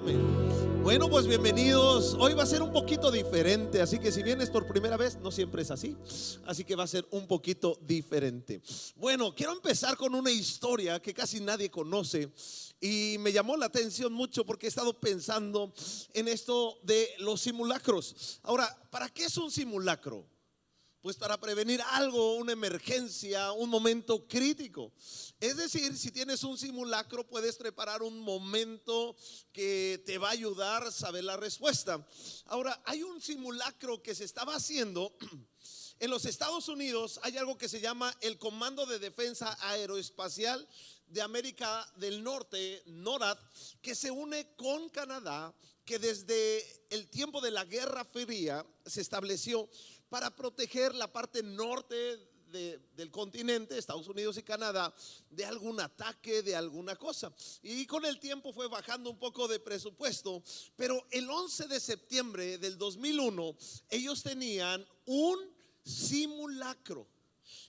Amén. Bueno, pues bienvenidos. Hoy va a ser un poquito diferente, así que si vienes por primera vez, no siempre es así. Así que va a ser un poquito diferente. Bueno, quiero empezar con una historia que casi nadie conoce y me llamó la atención mucho porque he estado pensando en esto de los simulacros. Ahora, ¿para qué es un simulacro? Pues para prevenir algo, una emergencia, un momento crítico. Es decir, si tienes un simulacro, puedes preparar un momento que te va a ayudar a saber la respuesta. Ahora, hay un simulacro que se estaba haciendo en los Estados Unidos. Hay algo que se llama el Comando de Defensa Aeroespacial de América del Norte, NORAD, que se une con Canadá, que desde el tiempo de la Guerra Fría se estableció para proteger la parte norte del continente, Estados Unidos y Canadá, de algún ataque, de alguna cosa. Y con el tiempo fue bajando un poco de presupuesto, pero el 11 de septiembre del 2001 ellos tenían un simulacro.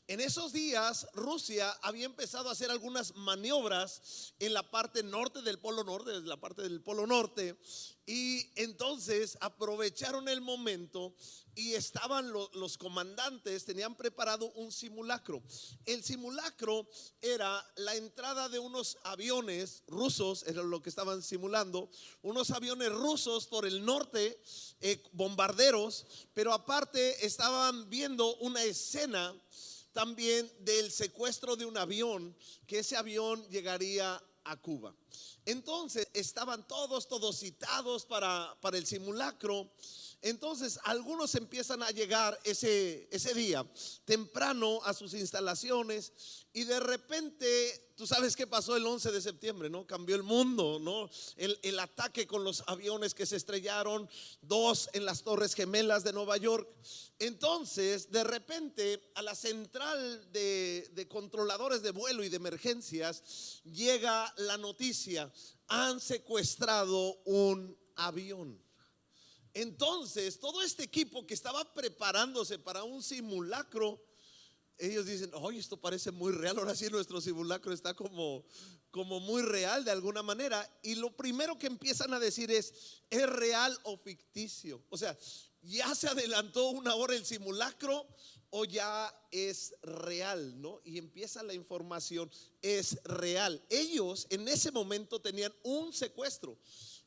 En esos días Rusia había empezado a hacer algunas maniobras en la parte norte del Polo Norte, desde la parte del Polo Norte, y entonces aprovecharon el momento y estaban los comandantes, tenían preparado un simulacro. El simulacro era la entrada de unos aviones rusos, era lo que estaban simulando, unos aviones rusos por el norte, bombarderos, pero aparte estaban viendo una escena también del secuestro de un avión, que ese avión llegaría a Cuba. Entonces estaban todos citados para el simulacro. Entonces algunos empiezan a llegar ese día temprano a sus instalaciones y de repente, tú sabes qué pasó el 11 de septiembre, ¿no? Cambió el mundo, ¿no? El ataque con los aviones que se estrellaron, 2 en las Torres Gemelas de Nueva York. Entonces de repente a la central de controladores de vuelo y de emergencias llega la noticia: han secuestrado un avión. Entonces todo este equipo que estaba preparándose para un simulacro, ellos dicen: oye, esto parece muy real. Ahora sí nuestro simulacro está como muy real de alguna manera. Y lo primero que empiezan a decir ¿es real o ficticio? O sea, ¿ya se adelantó una hora el simulacro o ya es real, ¿no? Y empieza la información: es real. Ellos en ese momento tenían un secuestro.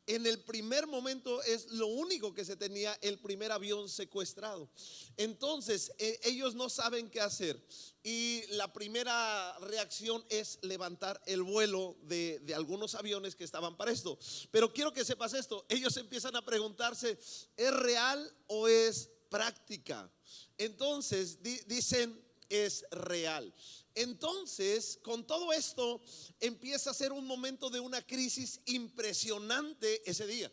En el primer momento es lo único que se tenía, el primer avión secuestrado. Entonces ellos no saben qué hacer y la primera reacción es levantar el vuelo de algunos aviones que estaban para esto. Pero quiero que sepas esto: ellos empiezan a preguntarse, ¿es real o es práctica? Entonces dicen: es real. Entonces, con todo esto empieza a ser un momento de una crisis impresionante ese día,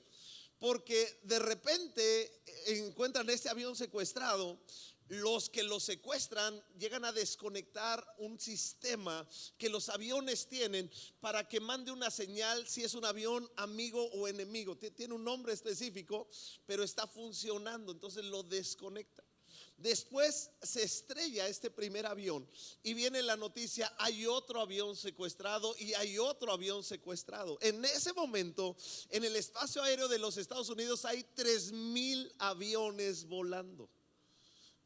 porque de repente encuentran este avión secuestrado. Los que lo secuestran llegan a desconectar un sistema que los aviones tienen para que mande una señal si es un avión amigo o enemigo. Tiene un nombre específico, pero está funcionando, entonces lo desconectan. Después se estrella este primer avión y viene la noticia: hay otro avión secuestrado y hay otro avión secuestrado. En ese momento, en el espacio aéreo de los Estados Unidos hay 3,000 aviones volando.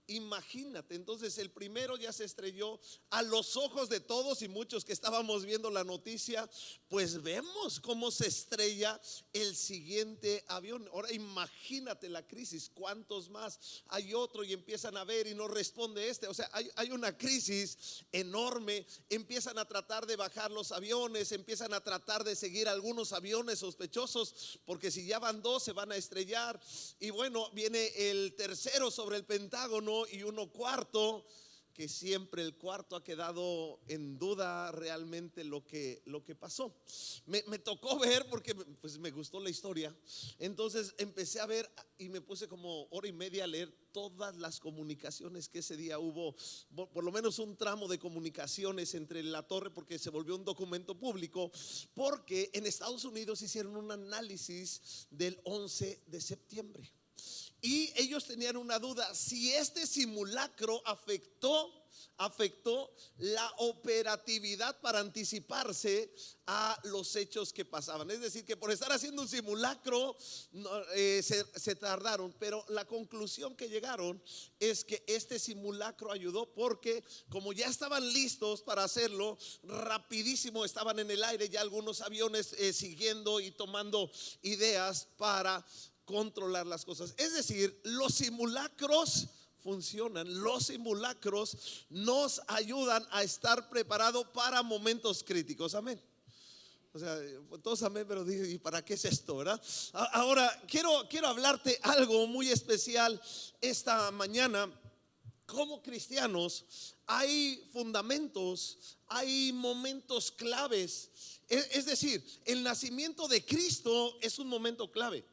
Imagínate, entonces el primero ya se estrelló. A los ojos de todos y muchos que estábamos viendo la noticia, pues vemos cómo se estrella el siguiente avión. Ahora imagínate la crisis, ¿cuántos más? Hay otro y empiezan a ver y no responde este. O sea, hay una crisis enorme. Empiezan a tratar de bajar los aviones, empiezan a tratar de seguir algunos aviones sospechosos, porque si ya van 2 se van a estrellar. Y bueno, viene el tercero sobre el Pentágono y uno cuarto, que siempre el cuarto ha quedado en duda realmente lo que pasó. Me tocó ver porque pues me gustó la historia. Entonces empecé a ver y me puse como hora y media a leer todas las comunicaciones que ese día hubo, por lo menos un tramo de comunicaciones entre la torre, porque se volvió un documento público, porque en Estados Unidos hicieron un análisis del 11 de septiembre. y ellos tenían una duda si este simulacro afectó la operatividad para anticiparse a los hechos que pasaban. Es decir, que por estar haciendo un simulacro se tardaron, pero la conclusión que llegaron es que este simulacro ayudó porque como ya estaban listos para hacerlo, rapidísimo estaban en el aire ya algunos aviones siguiendo y tomando ideas para controlar las cosas. Es decir, los simulacros funcionan. Los simulacros nos ayudan a estar preparados para momentos críticos. Amén. O sea, todos amén, pero dije, ¿y para qué es esto, verdad? Ahora quiero hablarte algo muy especial esta mañana. Como cristianos hay fundamentos, hay momentos claves. Es decir, el nacimiento de Cristo es un momento clave.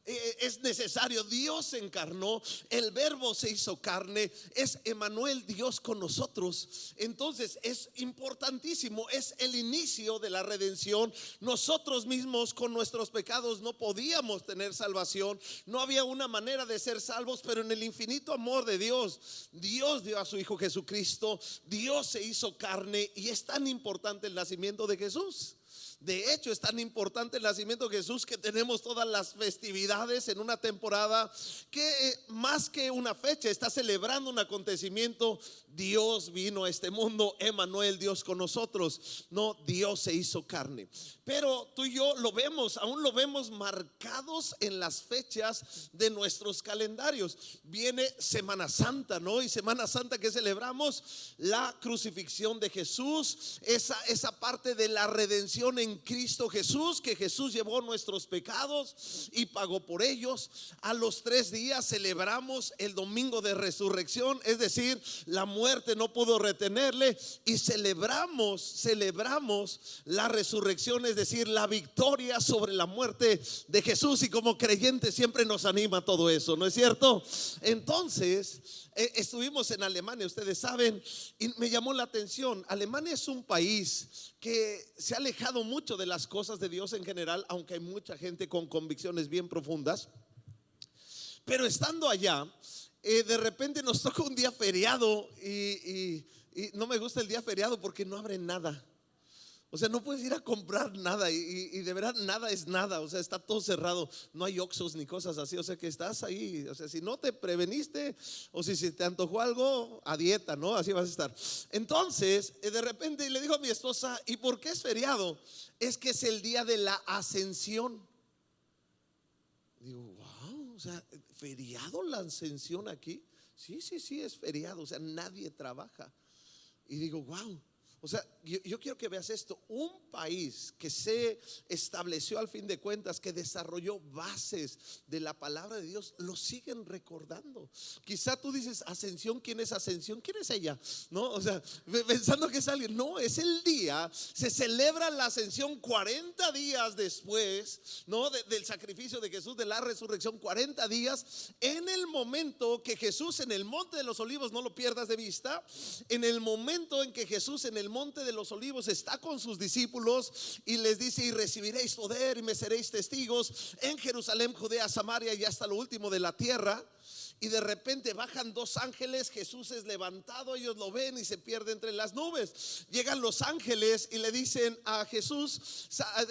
Es necesario, Dios se encarnó, el verbo se hizo carne, es Emmanuel, Dios con nosotros. Entonces es importantísimo, es el inicio de la redención. Nosotros mismos con nuestros pecados no podíamos tener salvación, no había una manera de ser salvos, pero en el infinito amor de Dios, Dios dio a su Hijo Jesucristo, Dios se hizo carne, y es tan importante el nacimiento de Jesús. De hecho, es tan importante el nacimiento de Jesús que tenemos todas las festividades en una temporada que más que una fecha está celebrando un acontecimiento. Dios vino a este mundo, Emmanuel, Dios con nosotros. No, Dios se hizo carne. Pero tú y yo lo vemos, aún lo vemos marcados en las fechas de nuestros calendarios. Viene Semana Santa, ¿no? Y Semana Santa que celebramos la crucifixión de Jesús, esa parte de la redención en Cristo Jesús, que Jesús llevó nuestros pecados y pagó por ellos. A los 3 días celebramos el domingo de resurrección, es decir, la muerte no pudo retenerle, y celebramos la resurrección, es decir, la victoria sobre la muerte de Jesús. Y como creyentes siempre nos anima todo eso, ¿no es cierto? Entonces estuvimos en Alemania, ustedes saben, y me llamó la atención. Alemania es un país que se ha alejado mucho de las cosas de Dios en general, aunque hay mucha gente con convicciones bien profundas. Pero estando allá, de repente nos toca un día feriado y no me gusta el día feriado porque no abre nada. O sea, no puedes ir a comprar nada y de verdad nada es nada. O sea, está todo cerrado, no hay Oxxos ni cosas así. O sea, que estás ahí. O sea, si no te preveniste o si se te antojó algo, a dieta, ¿no? Así vas a estar. Entonces, de repente le dijo a mi esposa: ¿y por qué es feriado? Es que es el día de la ascensión. Digo, wow, o sea, ¿feriado la ascensión aquí? Sí, es feriado. O sea, nadie trabaja. Y digo, wow. O sea, yo quiero que veas esto. Un país que se estableció al fin de cuentas, que desarrolló bases de la palabra de Dios, lo siguen recordando. Quizá tú dices, Ascensión, ¿quién es Ascensión? ¿Quién es ella? No, o sea, pensando que es alguien. No, es el día, se celebra la ascensión 40 días después, ¿no? Del sacrificio de Jesús, de la resurrección, 40 días. En el momento que Jesús en el monte de los olivos, no lo pierdas de vista, en el momento en que Jesús en el monte de los olivos está con sus discípulos y les dice: y recibiréis poder y me seréis testigos en Jerusalén, Judea, Samaria y hasta lo último de la tierra. Y de repente bajan 2 ángeles, Jesús es levantado, ellos lo ven y se pierde entre las nubes. Llegan los ángeles y le dicen a Jesús,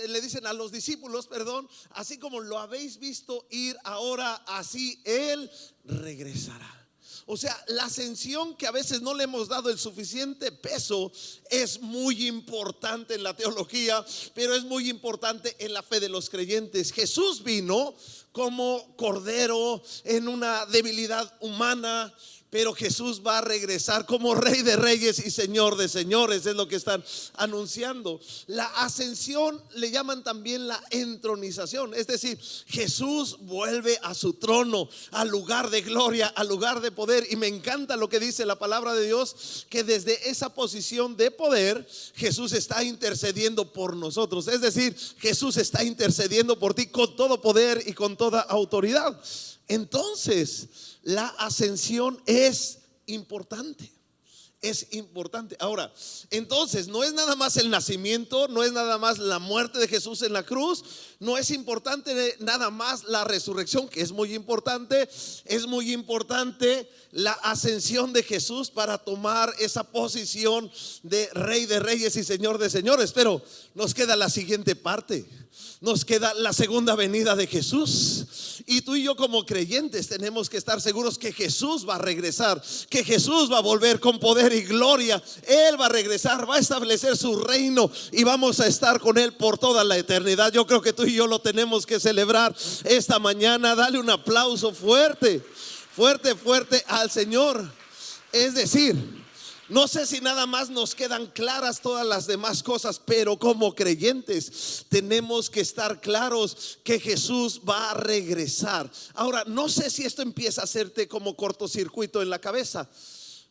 le dicen a los discípulos, perdón: así como lo habéis visto ir ahora, así Él regresará. O sea, la ascensión, que a veces no le hemos dado el suficiente peso, es muy importante en la teología, pero es muy importante en la fe de los creyentes. Jesús vino como cordero en una debilidad humana, pero Jesús va a regresar como Rey de Reyes y Señor de Señores. Es lo que están anunciando. La ascensión le llaman también la entronización. Es decir, Jesús vuelve a su trono, al lugar de gloria, al lugar de poder. Y me encanta lo que dice la palabra de Dios, que desde esa posición de poder Jesús está intercediendo por nosotros. Es decir, Jesús está intercediendo por ti con todo poder y con toda autoridad. Entonces, la ascensión es importante. es importante. Ahora, entonces, no es nada más el nacimiento, no es nada más la muerte de Jesús en la cruz, no es importante nada más la resurrección, que es muy importante la ascensión de Jesús para tomar esa posición de Rey de Reyes y Señor de Señores. Pero nos queda la siguiente parte. Nos queda la segunda venida de Jesús. Y tú y yo como creyentes tenemos que estar seguros que Jesús va a regresar, que Jesús va a volver con poder y gloria. Él va a regresar, va a establecer su reino y vamos a estar con Él por toda la eternidad. Yo creo que tú y yo lo tenemos que celebrar esta mañana. Dale un aplauso fuerte, fuerte, fuerte al Señor. Es decir, no sé si nada más nos quedan claras todas las demás cosas, pero como creyentes tenemos que estar claros que Jesús va a regresar. Ahora, no sé si esto empieza a hacerte como cortocircuito en la cabeza,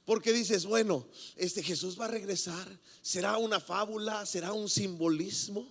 porque dices, bueno, Jesús va a regresar, ¿será una fábula? ¿Será un simbolismo?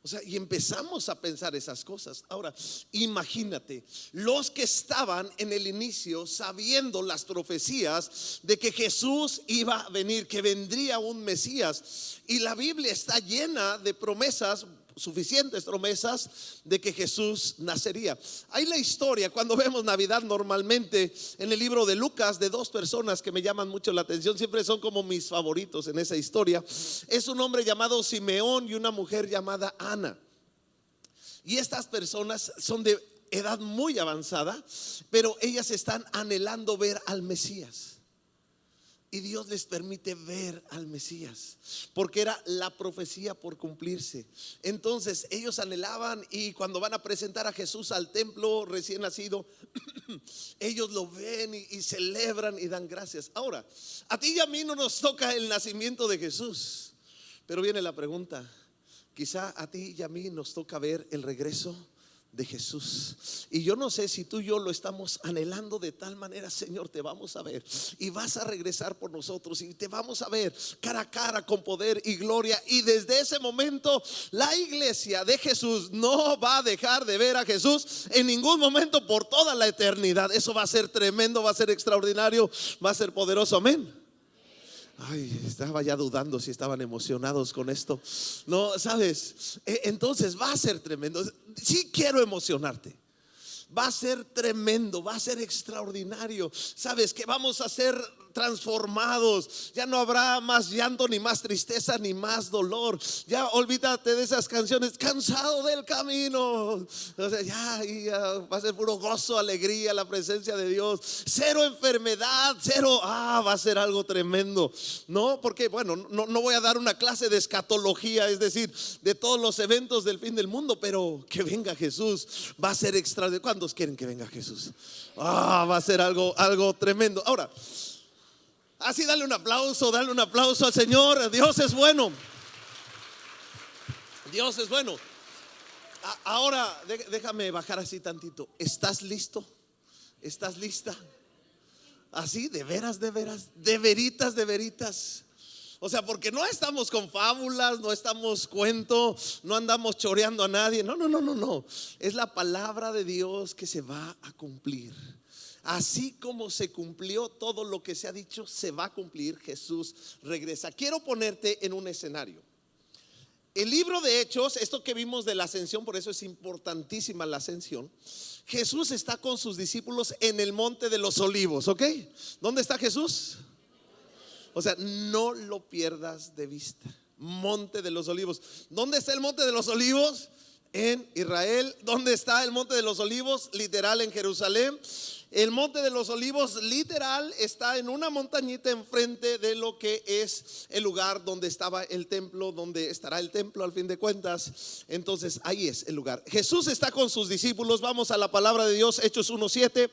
O sea, y empezamos a pensar esas cosas. Ahora, imagínate, los que estaban en el inicio sabiendo las profecías de que Jesús iba a venir, que vendría un Mesías. Y la Biblia está llena de promesas, suficientes promesas de que Jesús nacería. Hay la historia, cuando vemos Navidad normalmente en el libro de Lucas, de dos personas que me llaman mucho la atención, siempre son como mis favoritos en esa historia. Es un hombre llamado Simeón y una mujer llamada Ana. Y estas personas son de edad muy avanzada, pero ellas están anhelando ver al Mesías. Y Dios les permite ver al Mesías, porque era la profecía por cumplirse. Entonces ellos anhelaban, y cuando van a presentar a Jesús al templo recién nacido, ellos lo ven y celebran y dan gracias. Ahora, a ti y a mí no nos toca el nacimiento de Jesús, pero viene la pregunta: quizá a ti y a mí nos toca ver el regreso de Jesús. Y yo no sé si tú y yo lo estamos anhelando de tal manera: Señor, te vamos a ver y vas a regresar por nosotros y te vamos a ver cara a cara con poder y gloria. Y desde ese momento la iglesia de Jesús no va a dejar de ver a Jesús en ningún momento por toda la eternidad. Eso va a ser tremendo, va a ser extraordinario, va a ser poderoso. Amén. Ay, estaba ya dudando si estaban emocionados con esto. No, sabes, entonces va a ser tremendo. Sí quiero emocionarte. Va a ser tremendo, va a ser extraordinario. Sabes que vamos a ser transformados. Ya no habrá más llanto, ni más tristeza, ni más dolor. Ya olvídate de esas canciones, cansado del camino. O sea, ya va a ser puro gozo, alegría, la presencia de Dios. Cero enfermedad, cero. Va a ser algo tremendo. No, porque bueno, no voy a dar una clase de escatología, es decir, de todos los eventos del fin del mundo, pero que venga Jesús va a ser extraordinario. ¿Cuántos quieren que venga Jesús? Va a ser algo tremendo. Ahora, así dale un aplauso al Señor. Dios es bueno. Dios es bueno. Ahora déjame bajar así tantito. ¿Estás listo? ¿Estás lista? Así, de veras, de veritas, de veritas. O sea, porque no estamos con fábulas, no estamos cuento, no andamos choreando a nadie. No. Es la palabra de Dios que se va a cumplir. Así como se cumplió todo lo que se ha dicho, se va a cumplir. Jesús regresa. Quiero ponerte en un escenario. El libro de Hechos, esto que vimos de la ascensión, por eso es importantísima la ascensión. Jesús está con sus discípulos en el monte de los olivos, ¿ok? ¿Dónde está Jesús? O sea, no lo pierdas de vista. Monte de los olivos. ¿Dónde está el monte de los olivos? En Israel. ¿Dónde está el monte de los olivos? Literal, en Jerusalén. El monte de los olivos literal está en una montañita enfrente de lo que es el lugar donde estaba el templo, donde estará el templo al fin de cuentas. Entonces ahí es el lugar. Jesús está con sus discípulos. Vamos a la palabra de Dios, Hechos 1:7.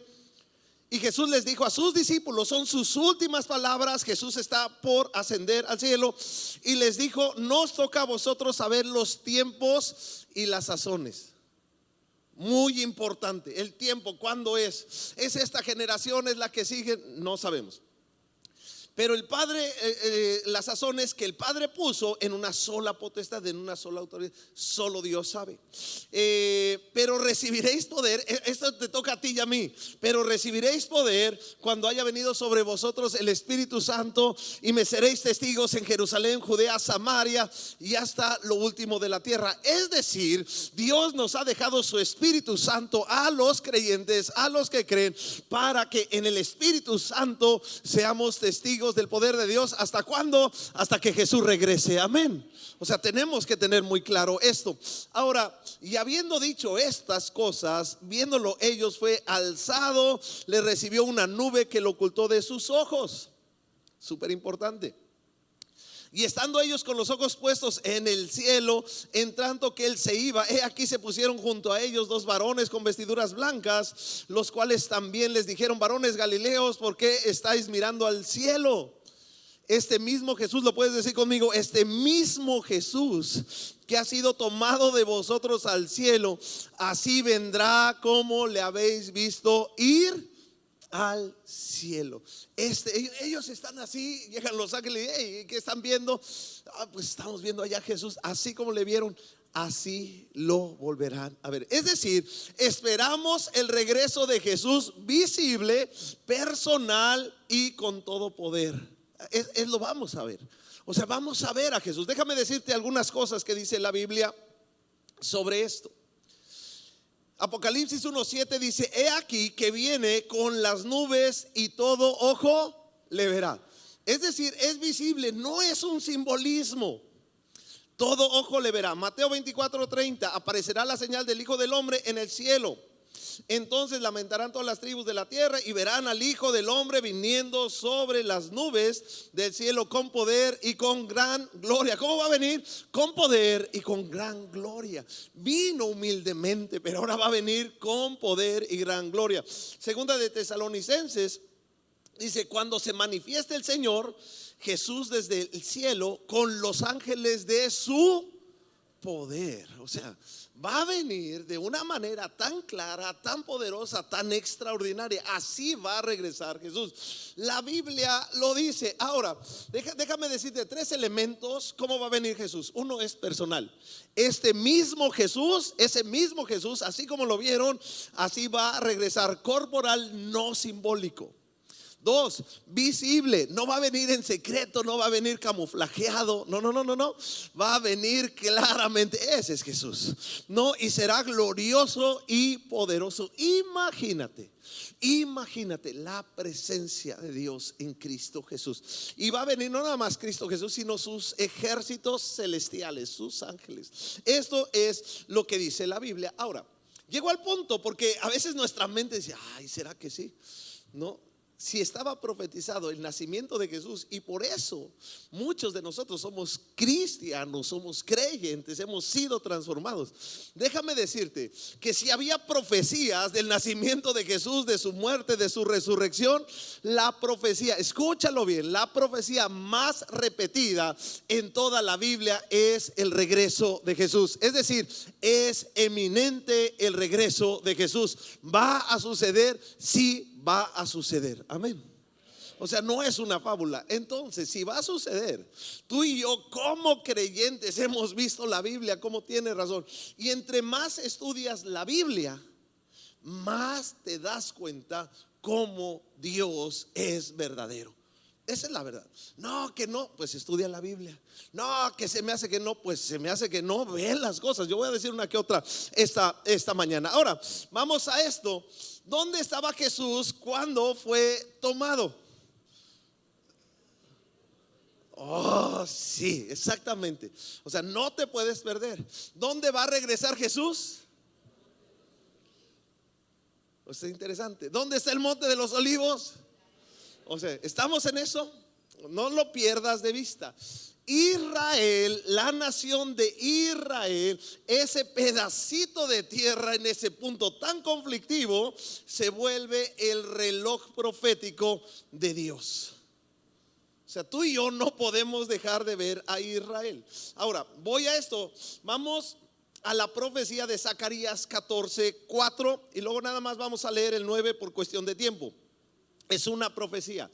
Y Jesús les dijo a sus discípulos, son sus últimas palabras. Jesús está por ascender al cielo y les dijo: no os toca a vosotros saber los tiempos y las sazones. Muy importante, el tiempo, ¿cuándo es? ¿Es esta generación? ¿Es la que sigue? No sabemos. Pero el Padre, la sazón es que el Padre puso en una sola potestad, en una sola autoridad. Solo Dios sabe. Pero recibiréis poder, esto te toca a ti y a mí. Pero recibiréis poder cuando haya venido sobre vosotros el Espíritu Santo, y me seréis testigos en Jerusalén, Judea, Samaria y hasta lo último de la tierra. Es decir, Dios nos ha dejado su Espíritu Santo a los creyentes, a los que creen, para que en el Espíritu Santo seamos testigos del poder de Dios. ¿Hasta cuándo? Hasta que Jesús regrese. Amén. O sea, tenemos que tener muy claro esto. Ahora, y habiendo dicho estas cosas, viéndolo ellos, fue alzado, le recibió una nube que lo ocultó de sus ojos. Súper importante. Y estando ellos con los ojos puestos en el cielo, en tanto que él se iba, he aquí se pusieron junto a ellos dos varones con vestiduras blancas, los cuales también les dijeron: varones galileos, ¿por qué estáis mirando al cielo? Este mismo Jesús, lo puedes decir conmigo, este mismo Jesús que ha sido tomado de vosotros al cielo, así vendrá como le habéis visto ir al cielo. Ellos están así, llegan los ángeles, hey, ¿qué están viendo? Pues estamos viendo allá a Jesús, así como le vieron, así lo volverán a ver. Es decir, esperamos el regreso de Jesús visible, personal y con todo poder. Lo vamos a ver. O sea, vamos a ver a Jesús. Déjame decirte algunas cosas que dice la Biblia sobre esto. Apocalipsis 1:7 dice: he aquí que viene con las nubes y todo ojo le verá. Es decir, es visible, no es un simbolismo. Todo ojo le verá. Mateo 24:30: aparecerá la señal del Hijo del Hombre en el cielo. Entonces lamentarán todas las tribus de la tierra y verán al Hijo del Hombre viniendo sobre las nubes del cielo con poder y con gran gloria. ¿Cómo va a venir? Con poder y con gran gloria. Vino humildemente, pero ahora va a venir con poder y gran gloria. Segunda de Tesalonicenses dice: cuando se manifieste el Señor Jesús desde el cielo con los ángeles de su poder. O sea, va a venir de una manera tan clara, tan poderosa, tan extraordinaria. Así va a regresar Jesús. La Biblia lo dice. Ahora, déjame decirte tres elementos cómo va a venir Jesús. Uno es personal. Este mismo Jesús, ese mismo Jesús, así como lo vieron, así va a regresar, corporal, no simbólico. Dos, visible. No va a venir en secreto, no va a venir camuflajeado. No. Va a venir claramente. Ese es Jesús. No, y será glorioso y poderoso. Imagínate la presencia de Dios en Cristo Jesús. Y va a venir no nada más Cristo Jesús, sino sus ejércitos celestiales, sus ángeles. Esto es lo que dice la Biblia. Ahora, llego al punto porque a veces nuestra mente dice: ay, ¿será que sí? No. Si estaba profetizado el nacimiento de Jesús, y por eso muchos de nosotros somos cristianos, somos creyentes, hemos sido transformados. Déjame decirte que si había profecías del nacimiento de Jesús, de su muerte, de su resurrección, la profecía, escúchalo bien, la profecía más repetida en toda la Biblia es el regreso de Jesús. Es decir, es eminente el regreso de Jesús. ¿Va a suceder? Sí, va a suceder. Amén. O sea, no es una fábula. Entonces, si va a suceder, tú y yo como creyentes hemos visto la Biblia como tiene razón. Y entre más estudias la Biblia, más te das cuenta cómo Dios es verdadero. Esa es la verdad. No, que no, pues estudia la Biblia. No, que se me hace que no, pues se me hace que no. Ve las cosas. Yo voy a decir una que otra esta mañana. Ahora, vamos a esto. ¿Dónde estaba Jesús cuando fue tomado? Oh, sí, exactamente. O sea, no te puedes perder. ¿Dónde va a regresar Jesús? O sea, interesante. ¿Dónde está el monte de los olivos? O sea, ¿estamos en eso? No lo pierdas de vista. Israel, la nación de Israel, ese pedacito de tierra en ese punto tan conflictivo, se vuelve el reloj profético de Dios. O sea, tú y yo no podemos dejar de ver a Israel. Ahora, voy a esto. Vamos a la profecía de Zacarías 14:4 y luego nada más vamos a leer el 9 por cuestión de tiempo. Es una profecía.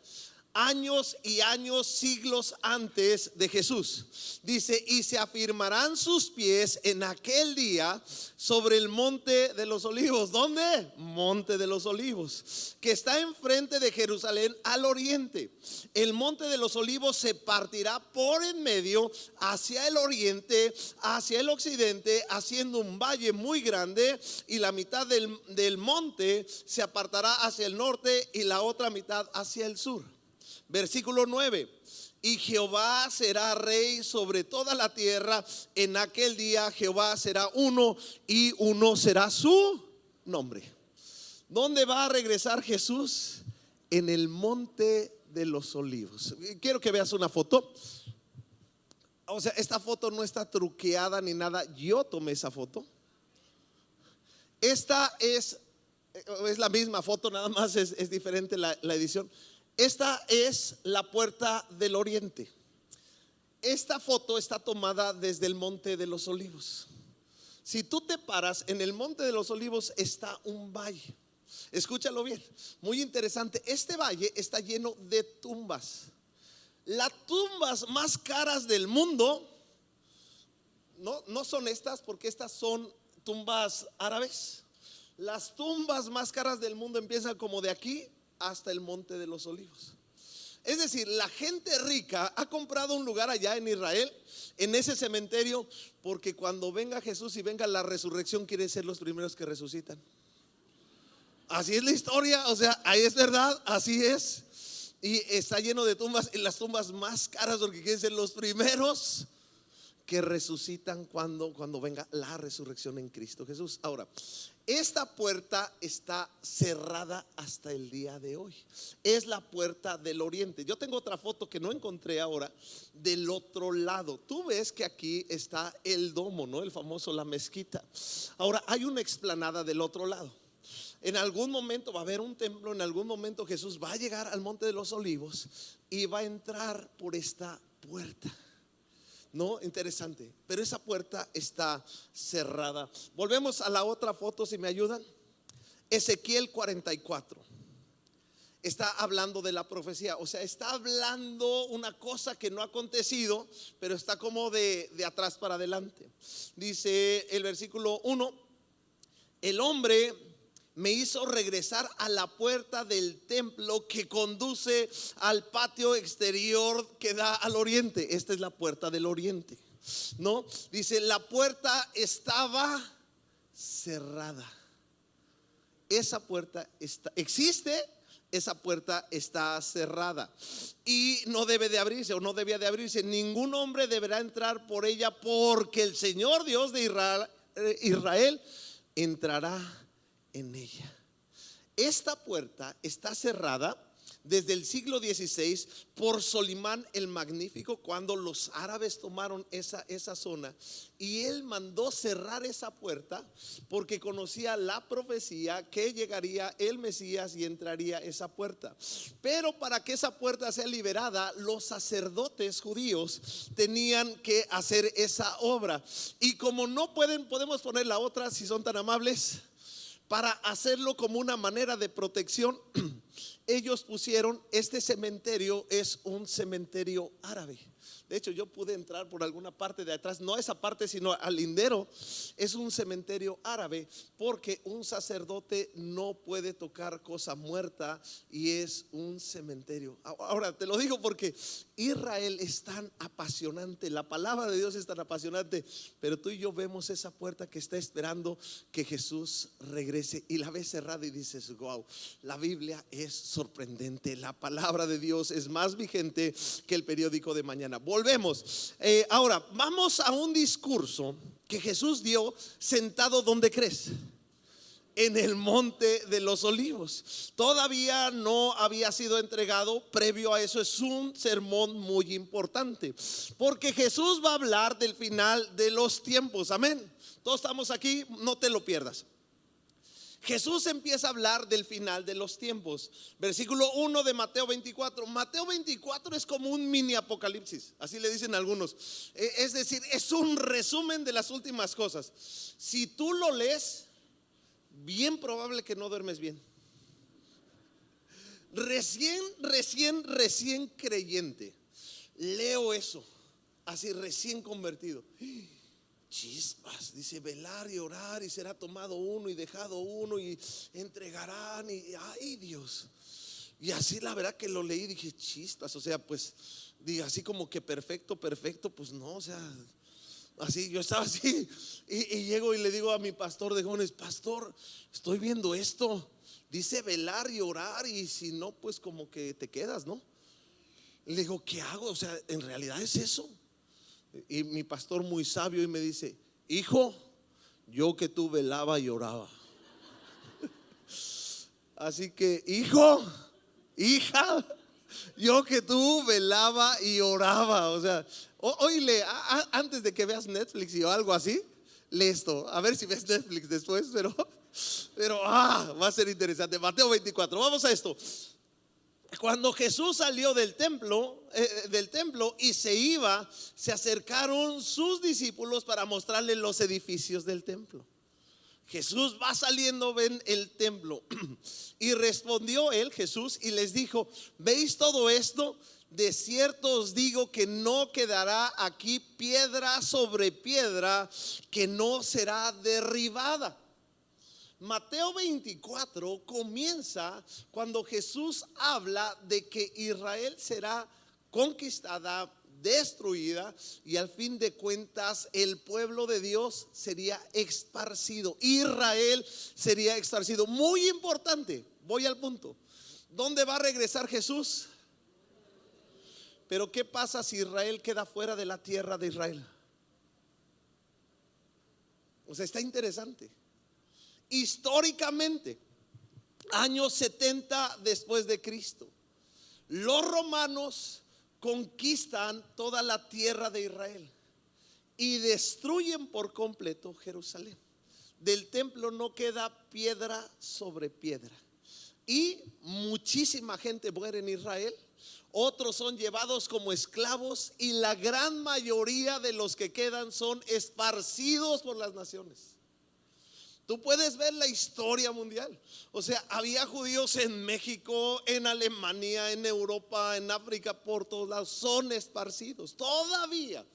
años y años, siglos antes de Jesús. Dice, y se afirmarán sus pies en aquel día sobre el monte de los olivos. ¿Dónde? Monte de los olivos, que está enfrente de Jerusalén al oriente. El monte de los olivos se partirá por en medio hacia el oriente, hacia el occidente, haciendo un valle muy grande, y la mitad del monte se apartará hacia el norte y la otra mitad hacia el sur. Versículo 9. Y Jehová será rey sobre toda la tierra. En aquel día Jehová será uno y uno será su nombre. ¿Dónde va a regresar Jesús? En el monte de los olivos. Quiero que veas una foto. O sea, esta foto no está truqueada ni nada. Yo tomé esa foto. Esta es la misma foto, nada más es diferente la edición. Esta es la puerta del oriente. Esta foto está tomada desde el monte de los olivos. Si tú te paras en el monte de los olivos, está un valle. Escúchalo bien, muy interesante. Este valle está lleno de tumbas. Las tumbas más caras del mundo no son estas, porque estas son tumbas árabes. Las tumbas más caras del mundo empiezan como de aquí hasta el monte de los olivos. Es decir, la gente rica ha comprado un lugar allá en Israel, en ese cementerio, porque cuando venga Jesús y venga la resurrección, quieren ser los primeros que resucitan. Así es la historia, o sea, ahí es verdad, así es. Y está lleno de tumbas, en las tumbas más caras, porque quieren ser los primeros que resucitan cuando venga la resurrección en Cristo Jesús. Ahora, esta puerta está cerrada hasta el día de hoy. Es la puerta del oriente. Yo tengo otra foto que no encontré ahora del otro lado. Tú ves que aquí está el domo, ¿no? El famoso, la mezquita. Ahora hay una explanada del otro lado. En algún momento va a haber un templo. En algún momento Jesús va a llegar al monte de los olivos y va a entrar por esta puerta. No, interesante, pero esa puerta está cerrada. Volvemos a la otra foto, si me ayudan. Ezequiel 44. Está hablando de la profecía, o sea, está hablando una cosa que no ha acontecido, pero está como de atrás para adelante. Dice el versículo 1: el hombre me hizo regresar a la puerta del templo que conduce al patio exterior que da al oriente. Esta es la puerta del oriente, ¿no? Dice, la puerta estaba cerrada. Esa puerta existe, esa puerta está cerrada y no debe de abrirse, o no debía de abrirse. Ningún hombre deberá entrar por ella, porque el Señor Dios de Israel entrará en ella. Esta puerta está cerrada desde el siglo XVI por Solimán el Magnífico, cuando los árabes tomaron esa zona, y él mandó cerrar esa puerta porque conocía la profecía que llegaría el Mesías y entraría esa puerta. Pero para que esa puerta sea liberada, los sacerdotes judíos tenían que hacer esa obra, y como no podemos poner la otra, si son tan amables, para hacerlo como una manera de protección, ellos pusieron, este cementerio es un cementerio árabe. De hecho, yo pude entrar por alguna parte de atrás, no a esa parte, sino al lindero. Es un cementerio árabe porque un sacerdote no puede tocar cosa muerta, y es un cementerio. Ahora te lo digo porque Israel es tan apasionante, la palabra de Dios es tan apasionante, pero tú y yo vemos esa puerta que está esperando que Jesús regrese, y la ves cerrada y dices, wow, la Biblia es sorprendente, la palabra de Dios es más vigente que el periódico de mañana. Volvemos. Ahora vamos a un discurso que Jesús dio sentado, ¿dónde crees? En el monte de los olivos. Todavía no había sido entregado. Previo a eso es un sermón muy importante, porque Jesús va a hablar del final de los tiempos. Amén. Todos estamos aquí, no te lo pierdas. Jesús empieza a hablar del final de los tiempos. Versículo 1 de Mateo 24. Mateo 24 es como un mini apocalipsis, así le dicen algunos. Es decir, es un resumen de las últimas cosas. Si tú lo lees, bien probable que no duermes bien. recién creyente. Leo eso, así recién convertido. Chispas, dice velar y orar y será tomado uno y dejado uno y entregarán y ay Dios. Y así la verdad que lo leí, dije chispas, o sea, pues diga así como que perfecto, pues no, o sea, así yo estaba así y llego y le digo a mi pastor de jóvenes, pastor, estoy viendo esto, dice velar y orar y si no, pues como que te quedas, ¿no? Le digo, ¿qué hago? O sea, en realidad es eso. Y mi pastor muy sabio y me dice, hijo, yo que tú velaba y oraba. Así que, hijo, hija, yo que tú velaba y oraba. O sea, oíle, antes de que veas Netflix o algo así, lee esto. A ver si ves Netflix después, pero va a ser interesante. Mateo 24, vamos a esto. Cuando Jesús salió del templo y se iba, se acercaron sus discípulos para mostrarle los edificios del templo. Jesús va saliendo, ven el templo. Y respondió él, Jesús, y les dijo: ¿veis todo esto? De cierto os digo que no quedará aquí piedra sobre piedra que no será derribada. Mateo 24 comienza cuando Jesús habla de que Israel será conquistada, destruida y al fin de cuentas el pueblo de Dios sería esparcido. Israel sería esparcido. Muy importante, voy al punto. ¿Dónde va a regresar Jesús? Pero ¿qué pasa si Israel queda fuera de la tierra de Israel? O sea, está interesante. Históricamente, año 70 después de Cristo, los romanos conquistan toda la tierra de Israel y destruyen por completo Jerusalén. Del templo no queda piedra sobre piedra y muchísima gente muere en Israel. Otros son llevados como esclavos y la gran mayoría de los que quedan son esparcidos por las naciones. Tú puedes ver la historia mundial. O sea, había judíos en México, en Alemania, en Europa, en África, por todos lados. Son esparcidos. Todavía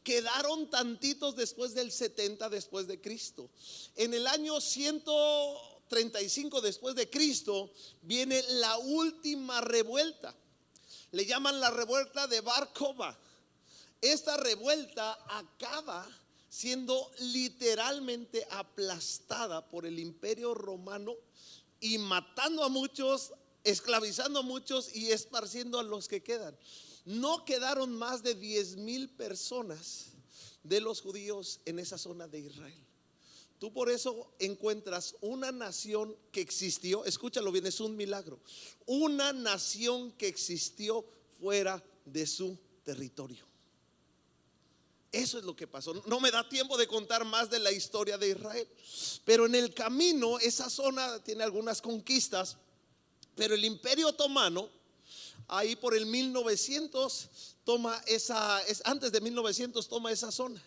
quedaron tantitos después del 70 después de Cristo. En el año 135 después de Cristo viene la última revuelta. Le llaman la revuelta de Bar Kokhba. Esta revuelta acaba siendo literalmente aplastada por el imperio romano y matando a muchos, esclavizando a muchos y esparciendo a los que quedan. No quedaron más de 10,000 personas de los judíos en esa zona de Israel. Tú por eso encuentras una nación que existió, escúchalo bien, es un milagro, una nación que existió fuera de su territorio. Eso es lo que pasó. No me da tiempo de contar más de la historia de Israel, pero en el camino esa zona tiene algunas conquistas. Pero el Imperio Otomano, ahí por el 1900 toma antes de 1900 toma esa zona.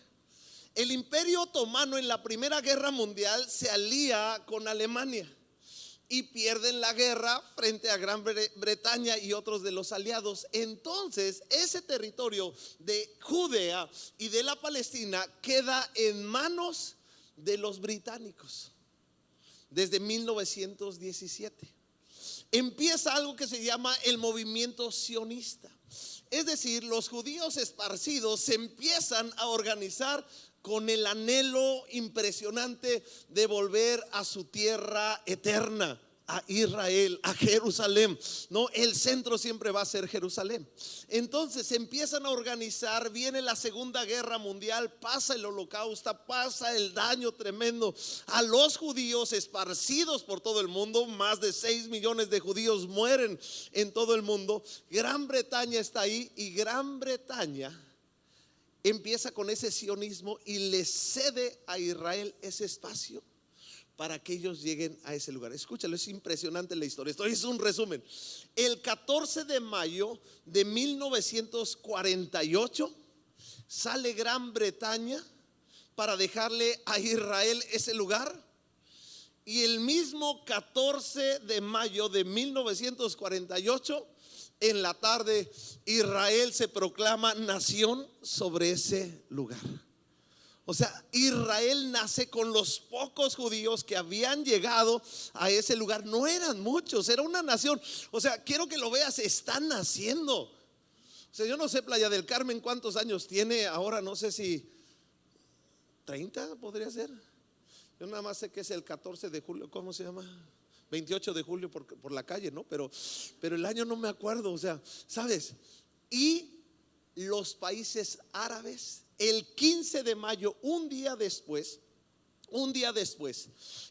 El Imperio Otomano en la Primera Guerra Mundial se alía con Alemania y pierden la guerra frente a Gran Bretaña y otros de los aliados. Entonces ese territorio de Judea y de la Palestina queda en manos de los británicos desde 1917. Empieza algo que se llama el movimiento sionista. Es decir, los judíos esparcidos se empiezan a organizar con el anhelo impresionante de volver a su tierra eterna, a Israel, a Jerusalén. No, el centro siempre va a ser Jerusalén. Entonces se empiezan a organizar, viene la Segunda Guerra Mundial, pasa el Holocausto, pasa el daño tremendo a los judíos esparcidos por todo el mundo. Más de 6 millones de judíos mueren en todo el mundo. Gran Bretaña está ahí y Gran Bretaña empieza con ese sionismo y le cede a Israel ese espacio para que ellos lleguen a ese lugar. Escúchalo, es impresionante la historia. Esto es un resumen. El 14 de mayo de 1948 sale Gran Bretaña para dejarle a Israel ese lugar Y el mismo 14 de mayo de 1948, en la tarde, Israel se proclama nación sobre ese lugar. O sea, Israel nace con los pocos judíos que habían llegado a ese lugar. No eran muchos, era una nación. O sea, quiero que lo veas, están naciendo. O sea, yo no sé Playa del Carmen cuántos años tiene ahora, no sé si 30 podría ser. Yo nada más sé que es el 14 de julio, ¿cómo se llama? 28 de julio por la calle, ¿no? Pero el año no me acuerdo, o sea, ¿sabes? Y los países árabes, el 15 de mayo, un día después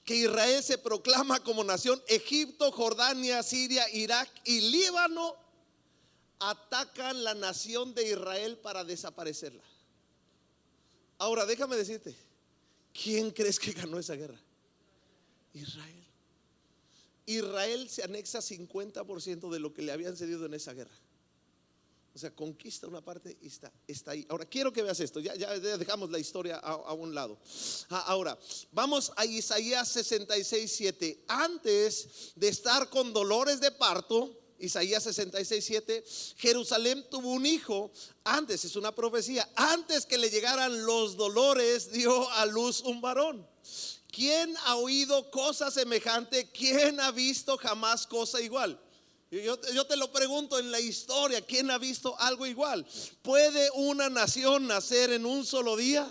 que Israel se proclama como nación, Egipto, Jordania, Siria, Irak y Líbano atacan la nación de Israel para desaparecerla. Ahora déjame decirte, ¿quién crees que ganó esa guerra? Israel. Israel se anexa 50% de lo que le habían cedido en esa guerra. O sea, conquista una parte y está ahí. Ahora quiero que veas esto. Ya dejamos la historia a un lado. Ahora vamos a Isaías 66:7. Antes de estar con dolores de parto, Isaías 66:7, Jerusalén tuvo un hijo. Antes, es una profecía, antes que le llegaran los dolores, dio a luz un varón. ¿Quién ha oído cosa semejante? ¿Quién ha visto jamás cosa igual? Yo te lo pregunto, en la historia, ¿quién ha visto algo igual? ¿Puede una nación nacer en un solo día?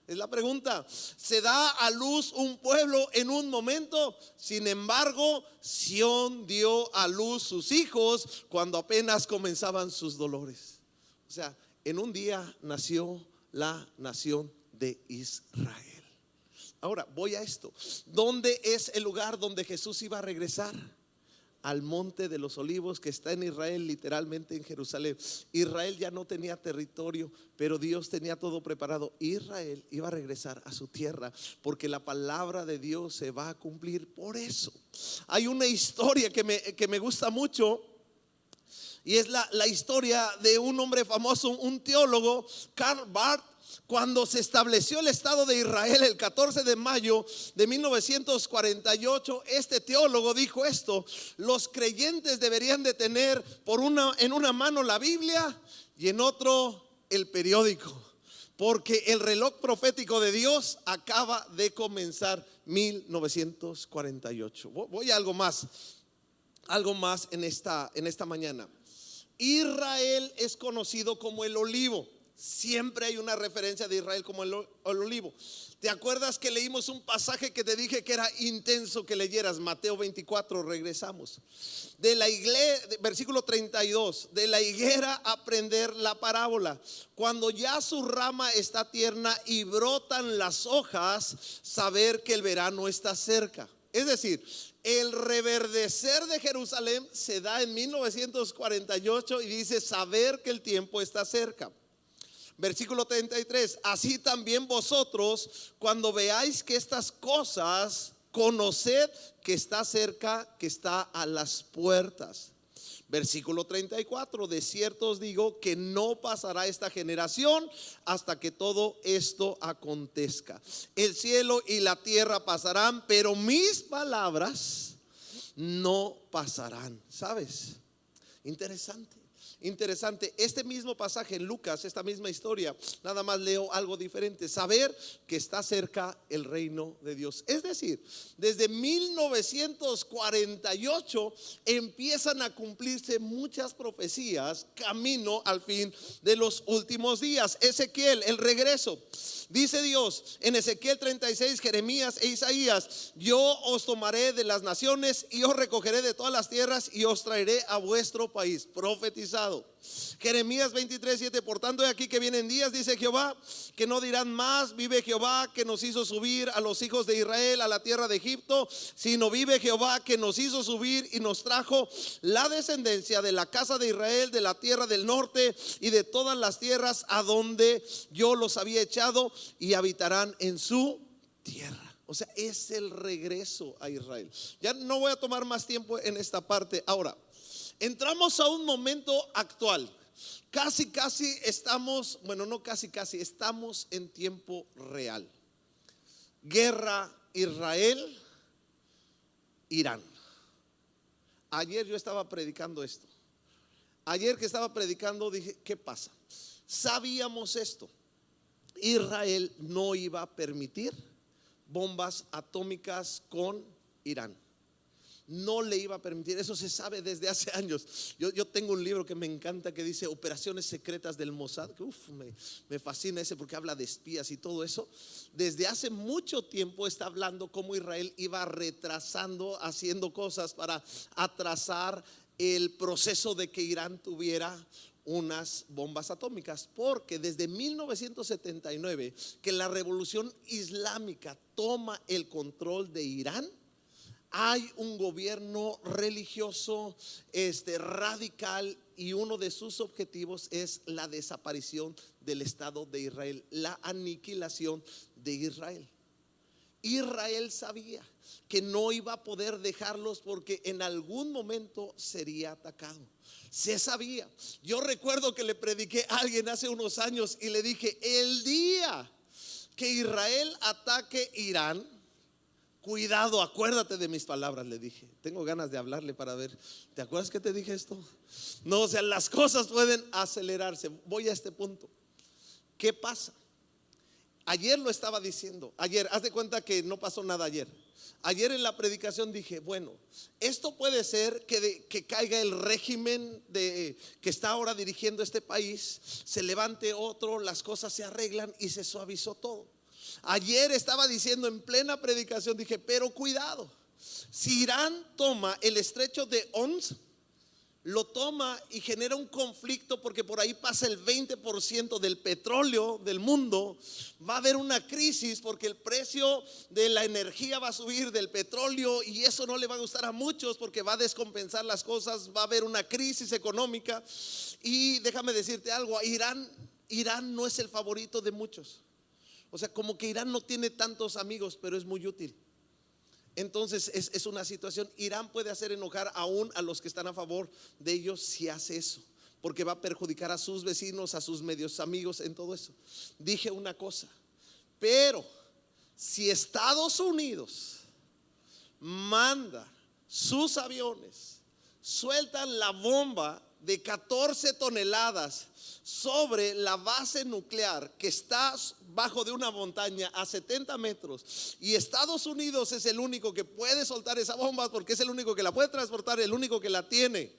Es la pregunta. ¿Se da a luz un pueblo en un momento? Sin embargo, Sión dio a luz sus hijos cuando apenas comenzaban sus dolores. O sea, en un día nació la nación de Israel. Ahora voy a esto. ¿Dónde es el lugar donde Jesús iba a regresar? Al monte de los olivos, que está en Israel, literalmente en Jerusalén. Israel ya no tenía territorio, pero Dios tenía todo preparado. Israel iba a regresar a su tierra, porque la palabra de Dios se va a cumplir. Por eso hay una historia que me gusta mucho, y es la historia de un hombre famoso, un teólogo, Karl Barth. Cuando se estableció el Estado de Israel el 14 de mayo de 1948, este teólogo dijo esto: los creyentes deberían de tener en una mano la Biblia y en otro el periódico, porque el reloj profético de Dios acaba de comenzar. 1948. Voy a algo más en esta mañana. Israel es conocido como el olivo. Siempre hay una referencia de Israel como el olivo. ¿Te acuerdas que leímos un pasaje que te dije que era intenso que leyeras? Mateo 24, regresamos. De la iglesia, versículo 32, de la higuera aprender la parábola. Cuando ya su rama está tierna y brotan las hojas, saber que el verano está cerca. Es decir, el reverdecer de Jerusalén se da en 1948 y dice saber que el tiempo está cerca. Versículo 33, así también vosotros, cuando veáis que estas cosas, conoced que está cerca, que está a las puertas. Versículo 34, de cierto os digo que no pasará esta generación hasta que todo esto acontezca. El cielo y la tierra pasarán, pero mis palabras no pasarán. ¿Sabes? Interesante. Este mismo pasaje en Lucas, esta misma historia, nada más leo algo diferente. Saber que está cerca el reino de Dios. Es decir, desde 1948 empiezan a cumplirse muchas profecías camino al fin de los últimos días. Ezequiel, el regreso. Dice Dios en Ezequiel 36, Jeremías e Isaías: yo os tomaré de las naciones y os recogeré de todas las tierras y os traeré a vuestro país. Profetizado. Jeremías 23:7, por tanto he aquí que vienen días, dice Jehová, que no dirán más: vive Jehová que nos hizo subir a los hijos de Israel a la tierra de Egipto, sino vive Jehová que nos hizo subir y nos trajo la descendencia de la casa de Israel, de la tierra del norte y de todas las tierras a donde yo los había echado, y habitarán en su tierra. O sea, es el regreso a Israel. Ya no voy a tomar más tiempo en esta parte. Ahora entramos a un momento actual. Casi estamos, bueno, no casi, estamos en tiempo real. Guerra Israel Irán. Ayer yo estaba predicando esto. Ayer que estaba predicando dije, ¿qué pasa? Sabíamos esto. Israel no iba a permitir bombas atómicas con Irán. No le iba a permitir, eso se sabe desde hace años. Yo tengo un libro que me encanta que dice Operaciones Secretas del Mossad, que me fascina ese porque habla de espías y todo eso. Desde hace mucho tiempo está hablando cómo Israel iba retrasando, haciendo cosas para atrasar el proceso de que Irán tuviera unas bombas atómicas, porque desde 1979 que la revolución islámica toma el control de Irán, hay un gobierno religioso radical, y uno de sus objetivos es la desaparición del Estado de Israel, la aniquilación de Israel. Israel sabía que no iba a poder dejarlos porque en algún momento sería atacado. Se sabía. Yo recuerdo que le prediqué a alguien hace unos años y le dije, el día que Israel ataque Irán, cuidado, acuérdate de mis palabras, le dije. Tengo ganas de hablarle para ver. ¿Te acuerdas que te dije esto? No, o sea, las cosas pueden acelerarse. Voy a este punto. ¿Qué pasa? Ayer lo estaba diciendo. Ayer, haz de cuenta que no pasó nada ayer. Ayer en la predicación dije, bueno, esto puede ser que caiga el régimen que está ahora dirigiendo este país, se levante otro, las cosas se arreglan y se suavizó todo. Ayer estaba diciendo en plena predicación, dije, pero cuidado, si Irán toma el estrecho de Hormuz, lo toma y genera un conflicto porque por ahí pasa el 20% del petróleo del mundo, va a haber una crisis porque el precio de la energía va a subir, del petróleo, y eso no le va a gustar a muchos porque va a descompensar las cosas, va a haber una crisis económica. Y déjame decirte algo, Irán no es el favorito de muchos. O sea, como que Irán no tiene tantos amigos, pero es muy útil. Entonces es una situación. Irán puede hacer enojar aún a los que están a favor de ellos si hace eso, porque va a perjudicar a sus vecinos, a sus medios amigos, en todo eso. Dije una cosa, pero si Estados Unidos manda sus aviones, sueltan la bomba de 14 toneladas sobre la base nuclear que está bajo de una montaña a 70 metros, y Estados Unidos es el único que puede soltar esa bomba porque es el único que la puede transportar, el único que la tiene,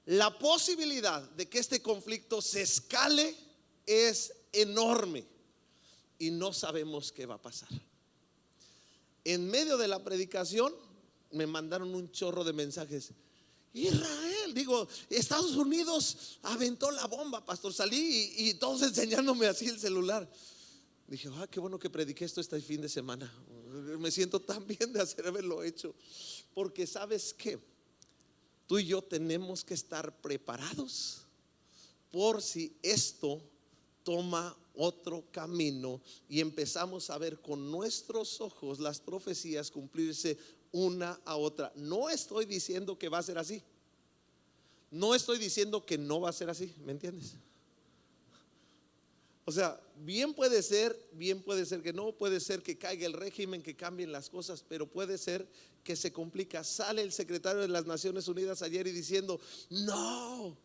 la posibilidad de que este conflicto se escale es enorme y no sabemos qué va a pasar. En medio de la predicación me mandaron un chorro de mensajes. Israel, digo, Estados Unidos aventó la bomba, pastor. Salí y todos enseñándome así el celular. Dije, qué bueno que prediqué esto este fin de semana. Me siento tan bien de haberlo hecho. Porque ¿sabes qué? Tú y yo tenemos que estar preparados por si esto toma otro camino y empezamos a ver con nuestros ojos las profecías cumplirse una a otra. No estoy diciendo que va a ser así. No estoy diciendo que no va a ser así, ¿me entiendes? O sea, bien puede ser que no, puede ser que caiga el régimen, que cambien las cosas, pero puede ser que se complica. Sale el secretario de las Naciones Unidas ayer y diciendo, no,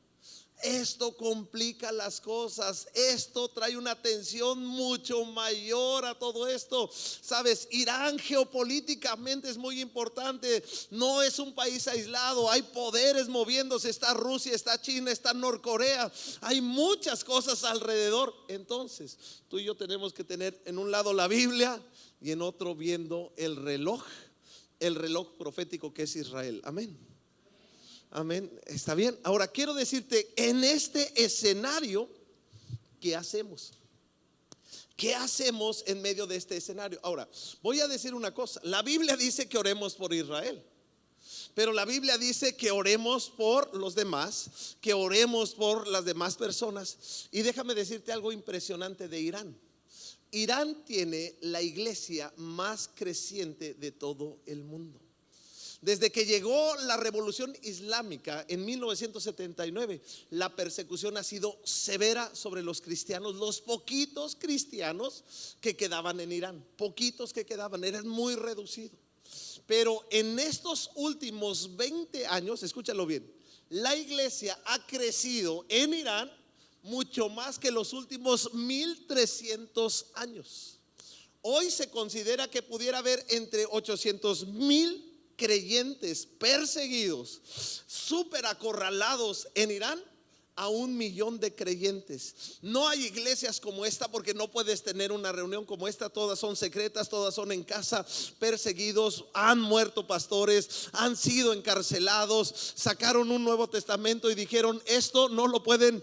esto complica las cosas, esto trae una tensión mucho mayor a todo esto. Sabes, Irán geopolíticamente es muy importante, no es un país aislado, hay poderes moviéndose, está Rusia, está China, está Norcorea, hay muchas cosas alrededor. Entonces tú y yo tenemos que tener en un lado la Biblia y en otro viendo el reloj profético que es Israel. Amén. Amén, está bien. Ahora quiero decirte, en este escenario, ¿qué hacemos? ¿Qué hacemos en medio de este escenario? Ahora, voy a decir una cosa. La Biblia dice que oremos por Israel, pero la Biblia dice que oremos por los demás, que oremos por las demás personas. Y déjame decirte algo impresionante de Irán. Irán tiene la iglesia más creciente de todo el mundo. Desde que llegó la revolución islámica en 1979, la persecución ha sido severa sobre los cristianos, los poquitos cristianos que quedaban en Irán, poquitos que quedaban, eran muy reducidos. Pero en estos últimos 20 años, escúchalo bien, la iglesia ha crecido en Irán mucho más que los últimos 1300 años. Hoy se considera que pudiera haber entre 800,000 creyentes perseguidos, súper acorralados en Irán, a 1,000,000 de creyentes. No hay iglesias como esta porque no puedes tener una reunión como esta. Todas son secretas, todas son en casa. Perseguidos, han muerto pastores, han sido encarcelados. Sacaron un Nuevo Testamento y dijeron: esto no lo pueden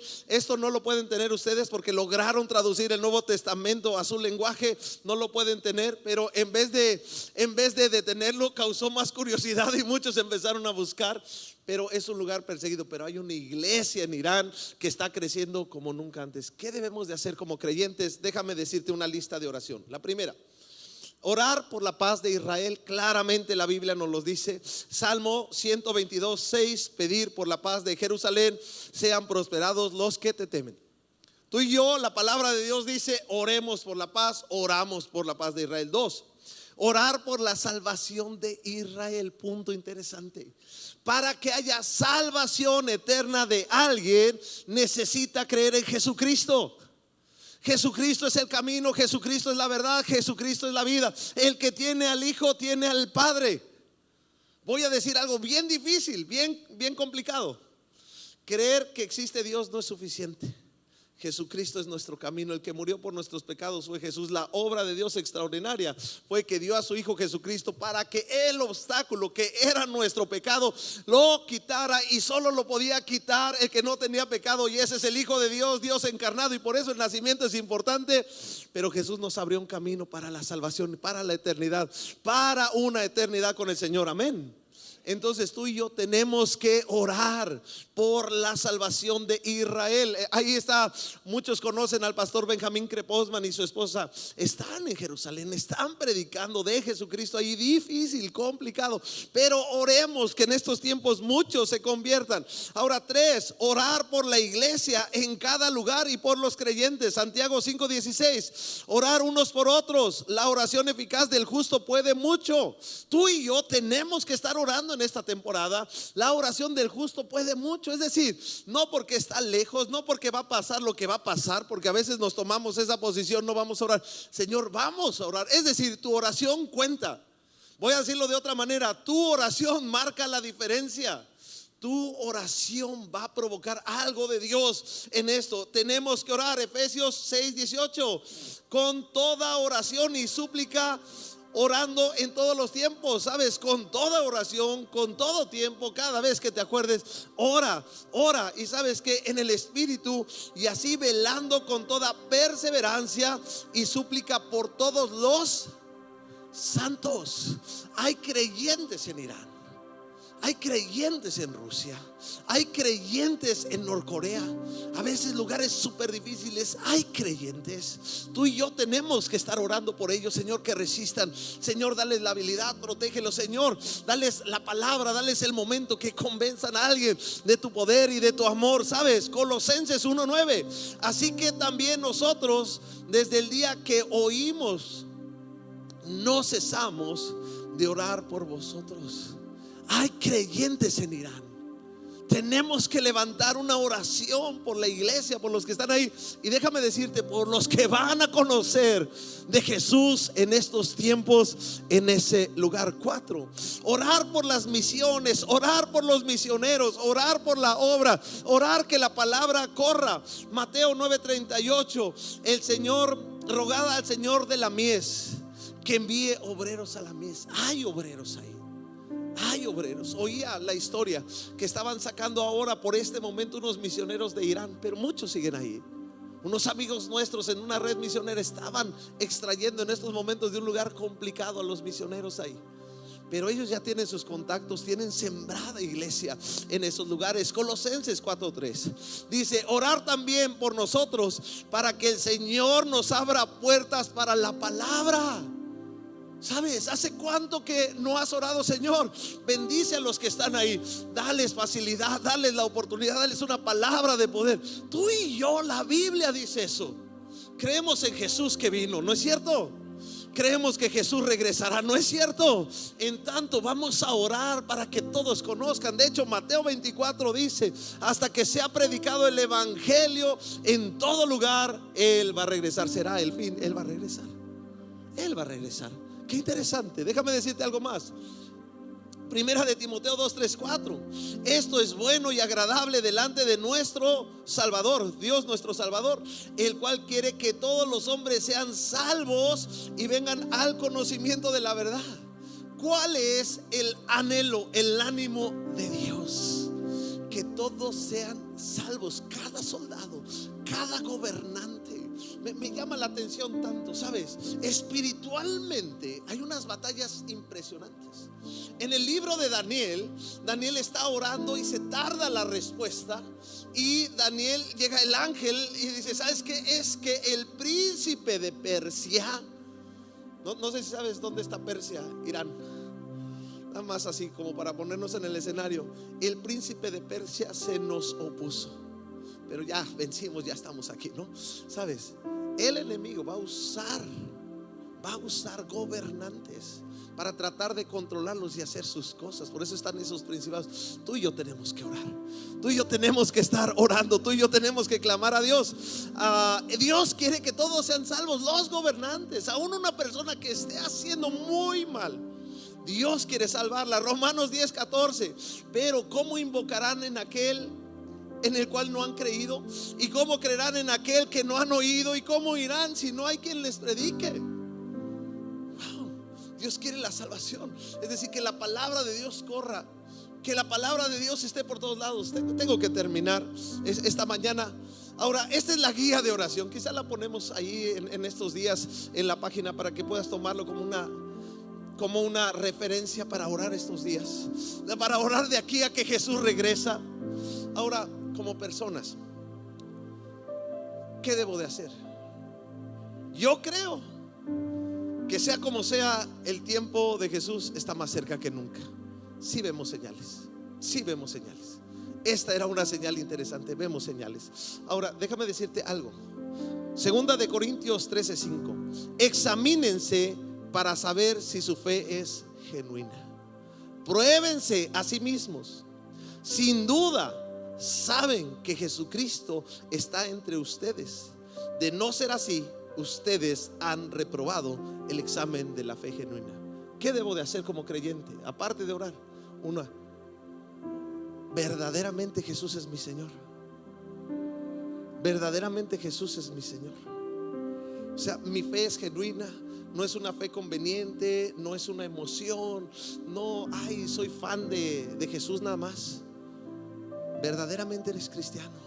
tener ustedes porque lograron traducir el Nuevo Testamento a su lenguaje. No lo pueden tener. Pero en vez de detenerlo, causó más curiosidad y muchos empezaron a buscar. Pero es un lugar perseguido. Pero hay una iglesia en Irán que está creciendo como nunca antes. ¿Qué debemos de hacer como creyentes? Déjame decirte una lista de oración. La primera, orar por la paz de Israel. Claramente la Biblia nos lo dice. Salmo 122:6, pedir por la paz de Jerusalén. Sean prosperados los que te temen. Tú y yo, la palabra de Dios dice: oremos por la paz, oramos por la paz de Israel. 2, orar por la salvación de Israel. Punto interesante. Para que haya salvación eterna de alguien, necesita creer en Jesucristo. Jesucristo es el camino, Jesucristo es la verdad, Jesucristo es la vida. El que tiene al Hijo tiene al Padre. Voy a decir algo bien difícil, bien complicado. Creer que existe Dios no es suficiente. Jesucristo es nuestro camino. El que murió por nuestros pecados fue Jesús. La obra de Dios extraordinaria fue que dio a su Hijo Jesucristo para que el obstáculo que era nuestro pecado lo quitara, y solo lo podía quitar el que no tenía pecado, y ese es el Hijo de Dios, Dios encarnado. Y por eso el nacimiento es importante. Pero Jesús nos abrió un camino para la salvación, para la eternidad, para una eternidad con el Señor. Amén. Entonces tú y yo tenemos que orar por la salvación de Israel. Ahí está, muchos conocen al pastor Benjamín Crepusman y su esposa. Están en Jerusalén, están predicando de Jesucristo ahí. Difícil, complicado, pero oremos que en estos tiempos muchos se conviertan. Ahora 3, orar por la iglesia en cada lugar y por los creyentes. Santiago 5:16, orar unos por otros. La oración eficaz del justo puede mucho. Tú y yo tenemos que estar orando en esta temporada. La oración del justo puede mucho. Es decir, no porque está lejos, no porque va a pasar lo que va a pasar, porque a veces nos tomamos esa posición: no vamos a orar. Señor, vamos a orar. Es decir, tu oración cuenta. Voy a decirlo de otra manera: tu oración marca la diferencia. Tu oración va a provocar algo de Dios en esto. Tenemos que orar. Efesios 6:18, con toda oración y súplica, orando en todos los tiempos. Sabes, con toda oración, con todo tiempo, cada vez que te acuerdes, ora. Y sabes que en el Espíritu, y así velando con toda perseverancia y súplica por todos los santos. Hay creyentes en Irán, hay creyentes en Rusia, hay creyentes en Norcorea, a veces lugares súper difíciles. Hay creyentes. Tú y yo tenemos que estar orando por ellos. Señor, que resistan. Señor, dales la habilidad, protégelos. Señor, dales la palabra, dales el momento, que convenzan a alguien de tu poder y de tu amor. Sabes, Colosenses 1:9. Así que también nosotros, desde el día que oímos, no cesamos de orar por vosotros. Hay creyentes en Irán. Tenemos que levantar una oración por la iglesia, por los que están ahí, y déjame decirte, por los que van a conocer de Jesús en estos tiempos, en ese lugar. 4, orar por las misiones, orar por los misioneros, orar por la obra, orar que la palabra corra. Mateo 9:38, el Señor, rogad al Señor de la mies que envíe obreros a la mies. Hay obreros ahí. Hay obreros. Oía la historia que estaban sacando ahora por este momento unos misioneros de Irán, pero muchos siguen ahí. Unos amigos nuestros en una red misionera estaban extrayendo en estos momentos de un lugar complicado a los misioneros ahí. Pero ellos ya tienen sus contactos, tienen sembrada iglesia en esos lugares. Colosenses 4:3 dice: orar también por nosotros para que el Señor nos abra puertas para la palabra. ¿Sabes? ¿Hace cuánto que no has orado? Señor, bendice a los que están ahí, dales facilidad, dales la oportunidad, dales una palabra de poder. Tú y yo, la Biblia dice eso. Creemos en Jesús que vino, ¿no es cierto? creemos que Jesús regresará, ¿no es cierto? En tanto vamos a orar para que todos conozcan. De hecho, Mateo 24 dice: hasta que sea predicado el evangelio en todo lugar, Él va a regresar. Será el fin, Él va a regresar. Él va a regresar. Qué interesante. Déjame decirte algo más. Primera de Timoteo 2, 3, 4. Esto es bueno y agradable delante de nuestro Salvador, Dios nuestro Salvador, el cual quiere que todos los hombres sean salvos y vengan al conocimiento de la verdad. ¿Cuál es el anhelo, el ánimo de Dios? Que todos sean salvos, cada soldado, cada gobernante. Me llama la atención tanto, ¿sabes? Espiritualmente hay unas batallas impresionantes. En el libro de Daniel, Daniel está orando y se tarda la respuesta. Y Daniel, llega el ángel y dice: ¿sabes qué? Es que el príncipe de Persia, no sé si sabes dónde está Persia, Irán. Nada más así como para ponernos en el escenario. El príncipe de Persia se nos opuso, pero ya vencimos, ya estamos aquí, ¿no? ¿Sabes? El enemigo va a usar gobernantes para tratar de controlarlos y hacer sus cosas. Por eso están esos principados. Tú y yo tenemos que orar. Tú y yo tenemos que estar orando. Tú y yo tenemos que clamar a Dios. Dios quiere que todos sean salvos, los gobernantes, aún una persona que esté haciendo muy mal. Dios quiere salvarla. Romanos 10, 14. Pero ¿cómo invocarán en aquel en el cual no han creído? ¿Y cómo creerán en aquel que no han oído? ¿Y cómo irán si no hay quien les predique? Wow. Dios quiere la salvación, es decir, que la palabra de Dios corra, que la palabra de Dios esté por todos lados. Tengo que terminar esta mañana. Ahora, esta es la guía de oración. Quizá la ponemos ahí en estos días en la página para que puedas tomarlo como una referencia para orar estos días, para orar de aquí a que Jesús regresa. Ahora, como personas, ¿qué debo de hacer? Yo creo que sea como sea, el tiempo de Jesús está más cerca que nunca. Sí vemos señales, sí vemos señales. Esta era una señal interesante, vemos señales. Ahora, déjame decirte algo. Segunda de Corintios 13:5. Examínense para saber si su fe es genuina. Pruébense a sí mismos. Sin duda saben que Jesucristo está entre ustedes. De no ser así, ustedes han reprobado el examen de la fe genuina. ¿Qué debo de hacer como creyente? Aparte de orar, verdaderamente Jesús es mi Señor. Verdaderamente Jesús es mi Señor. O sea, mi fe es genuina. No es una fe conveniente, no es una emoción. No, soy fan de Jesús nada más. Verdaderamente eres cristiano.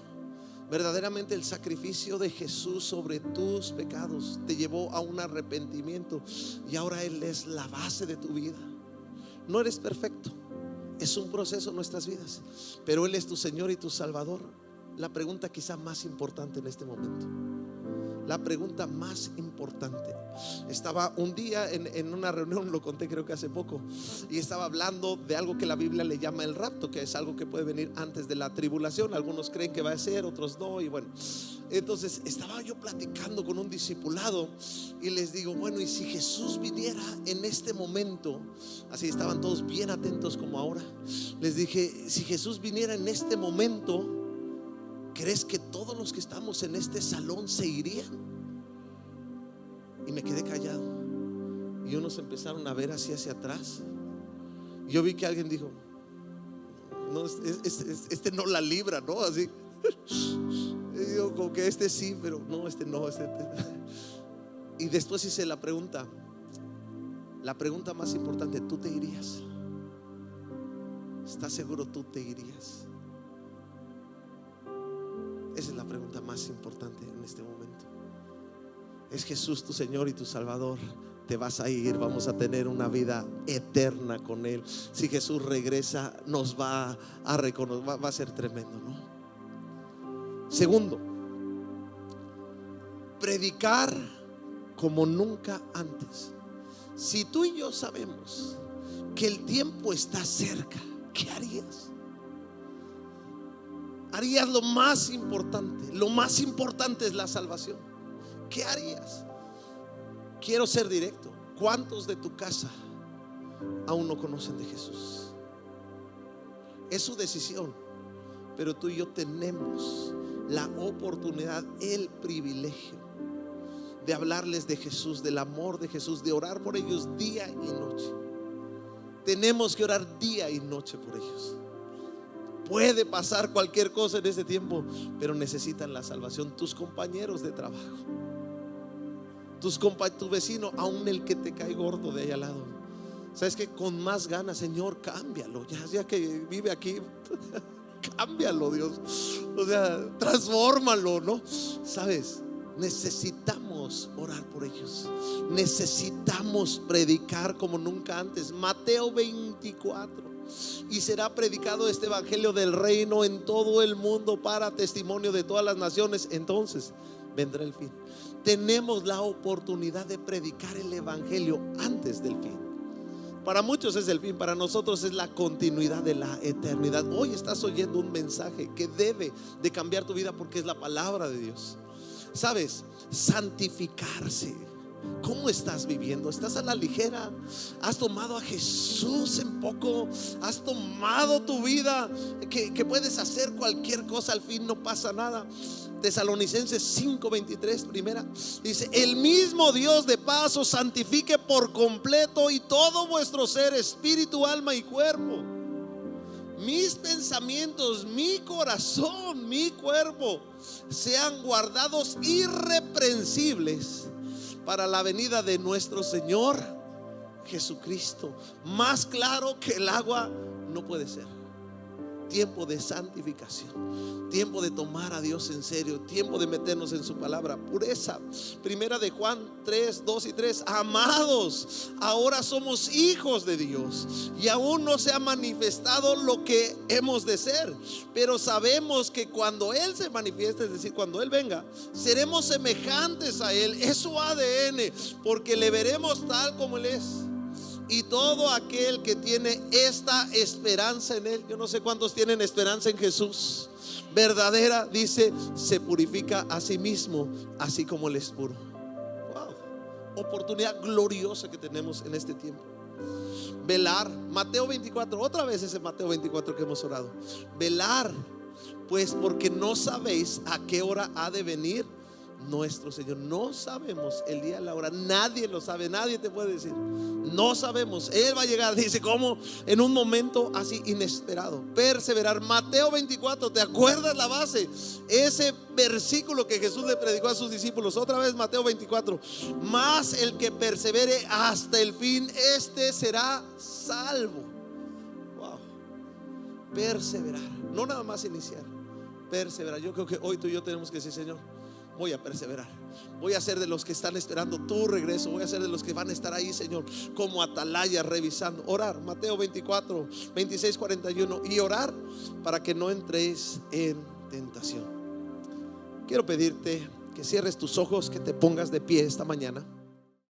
Verdaderamente el sacrificio de Jesús sobre tus pecados te llevó a un arrepentimiento y ahora Él es la base de tu vida. No eres perfecto, es un proceso en nuestras vidas, pero Él es tu Señor y tu Salvador. La pregunta quizá más importante en este momento, la pregunta más importante. Estaba un día en una reunión, lo conté creo que hace poco, y estaba hablando de algo que la Biblia le llama el rapto, que es algo que puede venir antes de la tribulación. Algunos creen que va a ser, otros no. Y bueno, entonces estaba yo platicando con un discipulado y les digo: bueno, y si Jesús viniera en este momento, así estaban todos bien atentos como ahora. Les dije: si Jesús viniera en este momento, ¿crees que todos los que estamos en este salón se irían? Y me quedé callado. Y unos empezaron a ver así hacia atrás. Yo vi que alguien dijo: no, este no la libra, ¿no? Así. Y digo, como que este sí, pero no, este no. Y después hice la pregunta más importante: ¿tú te irías? ¿Estás seguro tú te irías? Esa es la pregunta más importante en este momento. ¿Es Jesús tu Señor y tu Salvador? Te vas a ir, vamos a tener una vida eterna con Él. Si Jesús regresa, nos va a reconocer, va a ser tremendo, ¿no? Segundo, predicar como nunca antes. Si tú y yo sabemos que el tiempo está cerca, ¿qué harías? Harías lo más importante. Lo más importante es la salvación. ¿Qué harías? Quiero ser directo. ¿Cuántos de tu casa aún no conocen de Jesús? Es su decisión, pero tú y yo tenemos la oportunidad, el privilegio de hablarles de Jesús, del amor de Jesús, de orar por ellos día y noche. Tenemos que orar día y noche por ellos. Puede pasar cualquier cosa en ese tiempo, pero necesitan la salvación. Tus compañeros de trabajo, tu vecino, aún el que te cae gordo de ahí al lado, sabes que con más ganas, Señor, cámbialo, ya que vive aquí, cámbialo, Dios, o sea, transfórmalo, ¿no? Sabes, necesitamos orar por ellos, necesitamos predicar como nunca antes. Mateo 24: y será predicado este evangelio del reino en todo el mundo para testimonio de todas las naciones, entonces vendrá el fin. Tenemos la oportunidad de predicar el evangelio antes del fin. Para muchos es el fin, para nosotros es la continuidad de la eternidad. Hoy estás oyendo un mensaje que debe de cambiar tu vida, porque es la palabra de Dios. Sabes, santificarse. ¿Cómo estás viviendo? ¿Estás a la ligera? ¿Has tomado a Jesús en poco? ¿Has tomado tu vida que puedes hacer cualquier cosa, al fin no pasa nada? Tesalonicenses 5:23, primera, dice: el mismo Dios de paz os santifique por completo, y todo vuestro ser, espíritu, alma y cuerpo. Mis pensamientos, mi corazón, mi cuerpo sean guardados irreprensibles para la venida de nuestro Señor Jesucristo. Más claro que el agua no puede ser. Tiempo de santificación, tiempo de tomar a Dios en serio, tiempo de meternos en su palabra. Pureza. Primera de Juan 3:2-3: amados, ahora somos hijos de Dios, y aún no se ha manifestado lo que hemos de ser, pero sabemos que cuando Él se manifieste, es decir, cuando Él venga, seremos semejantes a Él. Es su ADN, porque le veremos tal como Él es. Y todo aquel que tiene esta esperanza en Él, yo no sé cuántos tienen esperanza en Jesús verdadera, dice, se purifica a sí mismo, así como Él es puro. Wow, oportunidad gloriosa que tenemos en este tiempo. Velar. Mateo 24, otra vez ese Mateo 24 que hemos orado. Velar, pues, porque no sabéis a qué hora ha de venir nuestro Señor. No sabemos el día y la hora. Nadie lo sabe, nadie te puede decir. No sabemos. Él va a llegar, dice, como en un momento así inesperado. Perseverar. Mateo 24, ¿te acuerdas la base? Ese versículo que Jesús le predicó a sus discípulos. Otra vez Mateo 24: mas el que persevere hasta el fin, este será salvo. Wow. Perseverar, no nada más iniciar, perseverar. Yo creo que hoy tú y yo tenemos que decir: Señor, voy a perseverar. Voy a ser de los que están esperando tu regreso. Voy a ser de los que van a estar ahí, Señor, como atalaya, revisando. Orar. Mateo 24, 26, 41. Y orar para que no entréis en tentación. Quiero pedirte que cierres tus ojos, que te pongas de pie esta mañana.